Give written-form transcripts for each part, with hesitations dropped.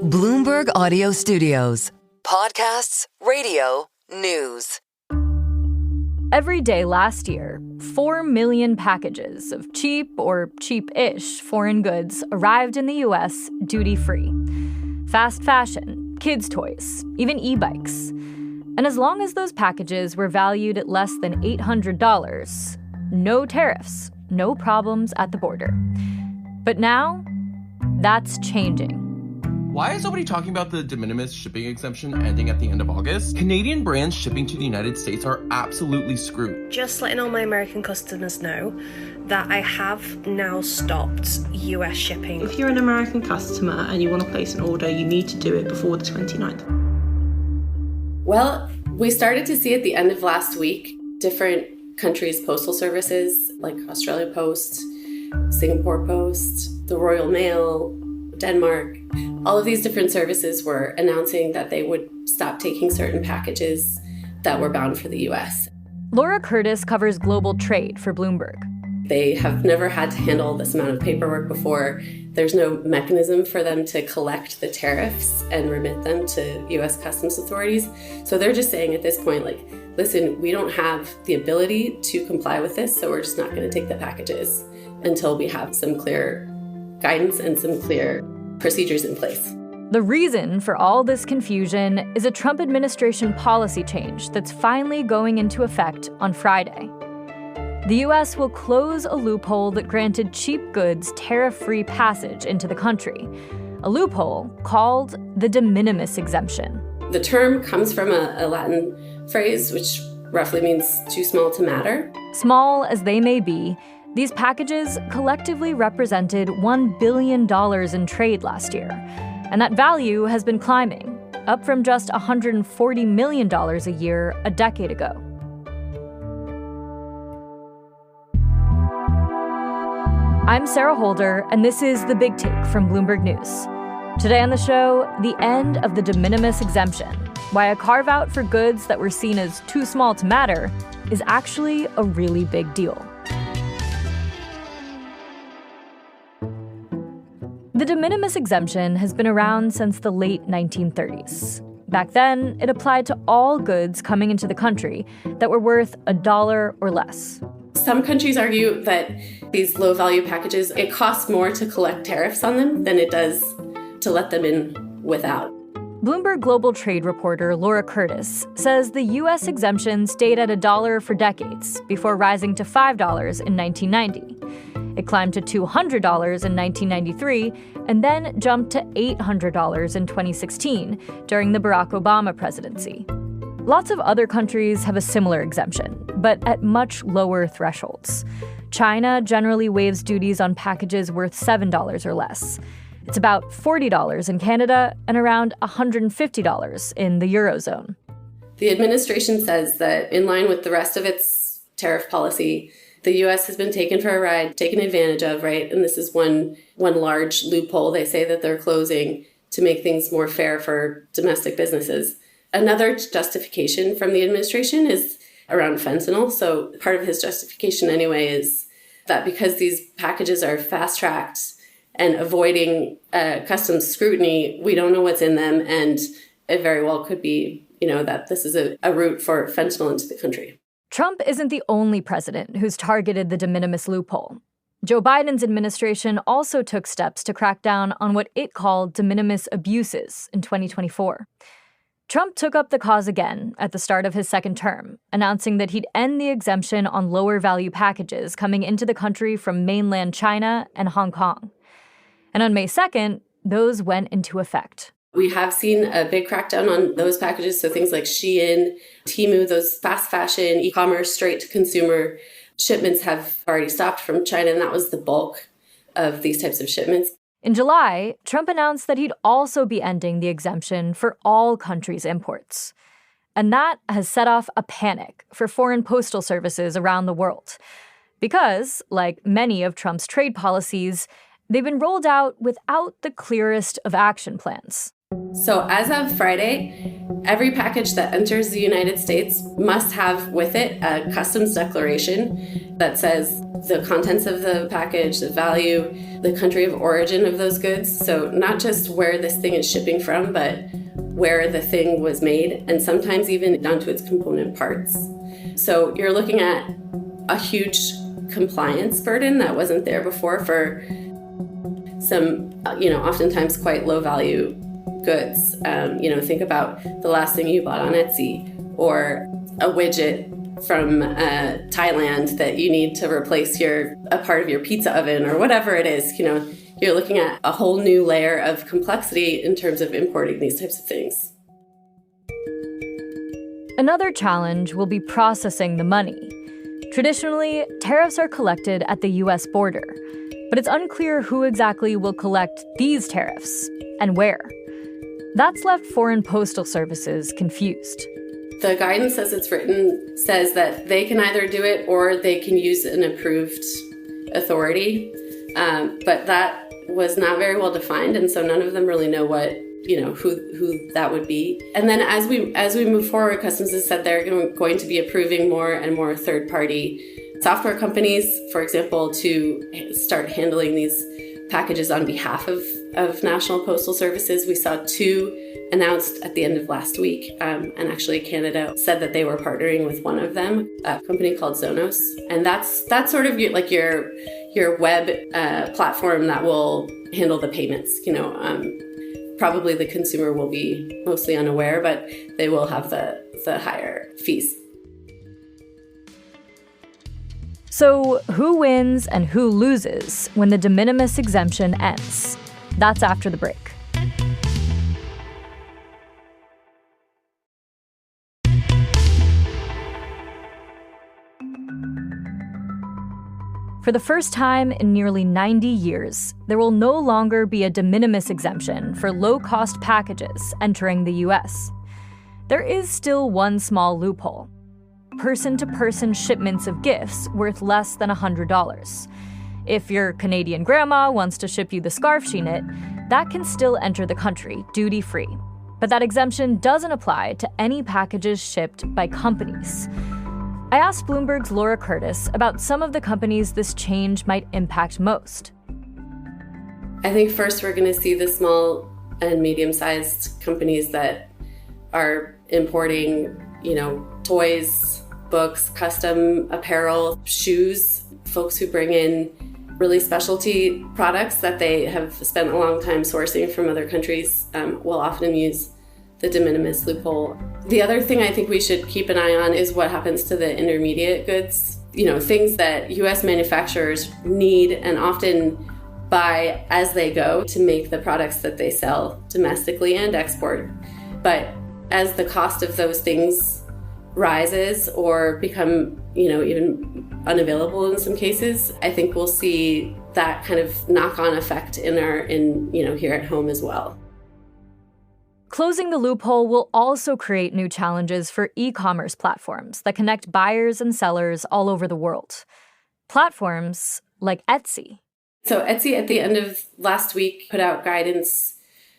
Bloomberg Audio Studios. Podcasts, radio, news. Every day last year, 4 million packages of cheap or cheap-ish foreign goods arrived in the U.S. duty-free. Fast fashion, kids' toys, even e-bikes. And as long as those packages were valued at less than $800, no tariffs, no problems at the border. But now, that's changing. Why is nobody talking about the de minimis shipping exemption ending at the end of August? Canadian brands shipping to the United States are absolutely screwed. Just letting all my American customers know that I have now stopped US shipping. If you're an American customer and you want to place an order, you need to do it before the 29th. Well, we started to see at the end of last week different countries' postal services like Australia Post, Singapore Post, the Royal Mail, Denmark. All of these different services were announcing that they would stop taking certain packages that were bound for the US. Laura Curtis covers global trade for Bloomberg. They have never had to handle this amount of paperwork before. There's no mechanism for them to collect the tariffs and remit them to US customs authorities. So they're just saying at this point, like, listen, we don't have the ability to comply with this, so we're just not going to take the packages until we have some clear guidance and some clear procedures in place. The reason for all this confusion is a Trump administration policy change that's finally going into effect on Friday. The U.S. will close a loophole that granted cheap goods tariff-free passage into the country, a loophole called the de minimis exemption. The term comes from a Latin phrase which roughly means too small to matter. Small as they may be, these packages collectively represented $1 billion in trade last year, and that value has been climbing, up from just $140 million a year a decade ago. I'm Sarah Holder, and this is The Big Take from Bloomberg News. Today on the show, the end of the de minimis exemption, why a carve-out for goods that were seen as too small to matter is actually a really big deal. The de minimis exemption has been around since the late 1930s. Back then, it applied to all goods coming into the country that were worth $1 or less. Some countries argue that these low-value packages, it costs more to collect tariffs on them than it does to let them in without. Bloomberg global trade reporter Laura Curtis says the U.S. exemption stayed at $1 for decades before rising to $5 in 1990. It climbed to $200 in 1993 and then jumped to $800 in 2016 during the Barack Obama presidency. Lots of other countries have a similar exemption, but at much lower thresholds. China generally waives duties on packages worth $7 or less. It's about $40 in Canada and around $150 in the Eurozone. The administration says that in line with the rest of its tariff policy, the U.S. has been taken for a ride, taken advantage of, right? And this is one large loophole they say that they're closing to make things more fair for domestic businesses. Another justification from the administration is around fentanyl. So part of his justification anyway is that because these packages are fast-tracked and avoiding customs scrutiny, we don't know what's in them, and it very well could be, that this is a route for fentanyl into the country. Trump isn't the only president who's targeted the de minimis loophole. Joe Biden's administration also took steps to crack down on what it called de minimis abuses in 2024. Trump took up the cause again at the start of his second term, announcing that he'd end the exemption on lower-value packages coming into the country from mainland China and Hong Kong. And on May 2nd, those went into effect. We have seen a big crackdown on those packages, so things like Shein, Temu, those fast fashion, e-commerce, straight-to-consumer shipments have already stopped from China, and that was the bulk of these types of shipments. In July, Trump announced that he'd also be ending the exemption for all countries' imports. And that has set off a panic for foreign postal services around the world. Because, like many of Trump's trade policies, they've been rolled out without the clearest of action plans. So as of Friday, every package that enters the United States must have with it a customs declaration that says the contents of the package, the value, the country of origin of those goods. So not just where this thing is shipping from, but where the thing was made, and sometimes even down to its component parts. So you're looking at a huge compliance burden that wasn't there before for some, oftentimes quite low value goods. Think about the last thing you bought on Etsy, or a widget from Thailand that you need to replace a part of your pizza oven, or whatever it is. You're looking at a whole new layer of complexity in terms of importing these types of things. Another challenge will be processing the money. Traditionally, tariffs are collected at the U.S. border, but it's unclear who exactly will collect these tariffs and where. That's left foreign postal services confused. The guidance as it's written says that they can either do it or they can use an approved authority, but that was not very well defined, and so none of them really know who that would be. And then as we move forward, Customs has said they're going to be approving more and more third-party software companies, for example, to start handling these packages on behalf of National Postal Services. We saw 2 announced at the end of last week, and actually Canada said that they were partnering with one of them, a company called Zonos, and that's sort of your web platform that will handle the payments. Probably the consumer will be mostly unaware, but they will have the higher fees. So who wins and who loses when the de minimis exemption ends? That's after the break. For the first time in nearly 90 years, there will no longer be a de minimis exemption for low-cost packages entering the U.S. There is still one small loophole: person-to-person shipments of gifts worth less than $100. If your Canadian grandma wants to ship you the scarf she knit, that can still enter the country duty-free. But that exemption doesn't apply to any packages shipped by companies. I asked Bloomberg's Laura Curtis about some of the companies this change might impact most. I think first we're going to see the small and medium-sized companies that are importing, toys, books, custom apparel, shoes, folks who bring in really specialty products that they have spent a long time sourcing from other countries will often use the de minimis loophole. The other thing I think we should keep an eye on is what happens to the intermediate goods. Things that U.S. manufacturers need and often buy as they go to make the products that they sell domestically and export. But as the cost of those things rises or become, even unavailable in some cases, I think we'll see that kind of knock-on effect here at home as well. Closing the loophole will also create new challenges for e-commerce platforms that connect buyers and sellers all over the world. Platforms like Etsy. So Etsy at the end of last week put out guidance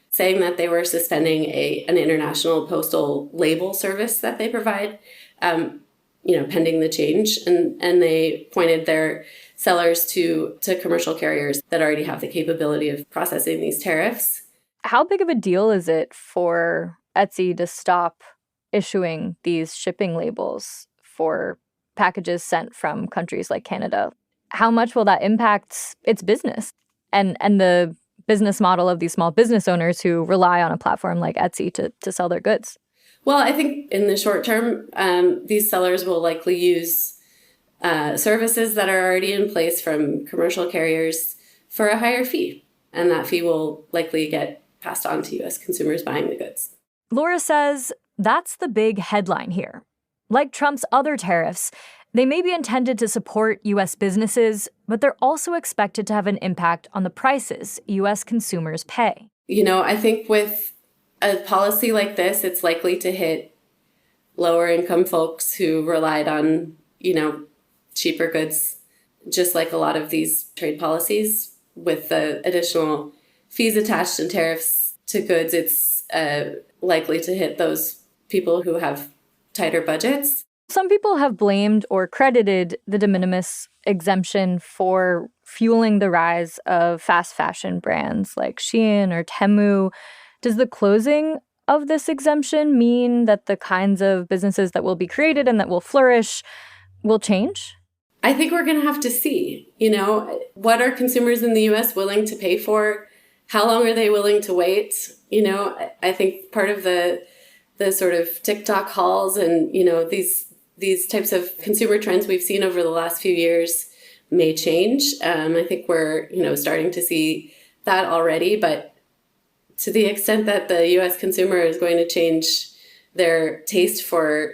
saying that they were suspending an international postal label service that they provide, pending the change. And they pointed their sellers to commercial carriers that already have the capability of processing these tariffs. How big of a deal is it for Etsy to stop issuing these shipping labels for packages sent from countries like Canada? How much will that impact its business and the business model of these small business owners who rely on a platform like Etsy to sell their goods? Well, I think in the short term, these sellers will likely use services that are already in place from commercial carriers for a higher fee. And that fee will likely get passed on to U.S. consumers buying the goods. Laura says that's the big headline here. Like Trump's other tariffs, they may be intended to support U.S. businesses, but they're also expected to have an impact on the prices U.S. consumers pay. I think with a policy like this, it's likely to hit lower income folks who relied on, cheaper goods, just like a lot of these trade policies with the additional fees attached and tariffs to goods. It's likely to hit those people who have tighter budgets. Some people have blamed or credited the de minimis exemption for fueling the rise of fast fashion brands like Shein or Temu. Does the closing of this exemption mean that the kinds of businesses that will be created and that will flourish will change? I think we're going to have to see, what are consumers in the U.S. willing to pay for? How long are they willing to wait? I think part of the sort of TikTok hauls and, these types of consumer trends we've seen over the last few years may change. I think we're, starting to see that already, but to the extent that the U.S. consumer is going to change their taste for,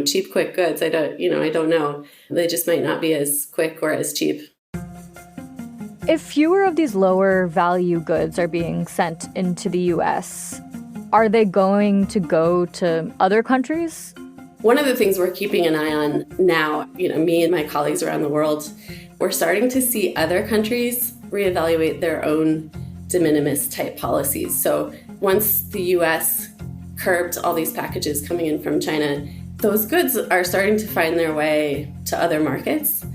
cheap, quick goods, I don't know. They just might not be as quick or as cheap. If fewer of these lower value goods are being sent into the U.S., are they going to go to other countries? One of the things we're keeping an eye on now, me and my colleagues around the world, we're starting to see other countries reevaluate their own de minimis type policies. So once the U.S. curbed all these packages coming in from China, those goods are starting to find their way to other markets.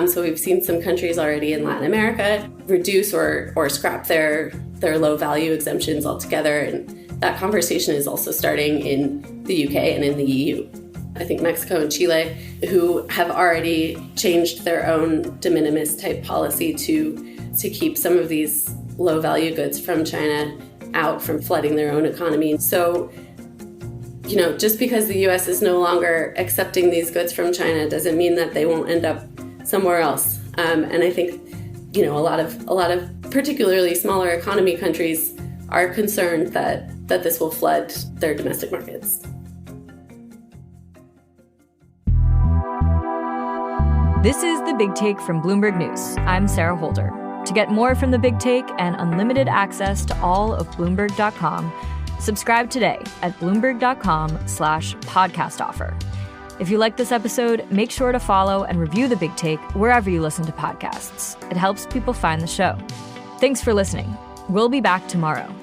So we've seen some countries already in Latin America reduce or scrap their low value exemptions altogether. And that conversation is also starting in the UK and in the EU. I think Mexico and Chile, who have already changed their own de minimis type policy to keep some of these low value goods from China out from flooding their own economy. So, just because the US is no longer accepting these goods from China doesn't mean that they won't end up somewhere else. And I think, a lot of particularly smaller economy countries are concerned that this will flood their domestic markets. This is The Big Take from Bloomberg News. I'm Sarah Holder. To get more from The Big Take and unlimited access to all of Bloomberg.com, subscribe today at Bloomberg.com/podcast offer. If you like this episode, make sure to follow and review The Big Take wherever you listen to podcasts. It helps people find the show. Thanks for listening. We'll be back tomorrow.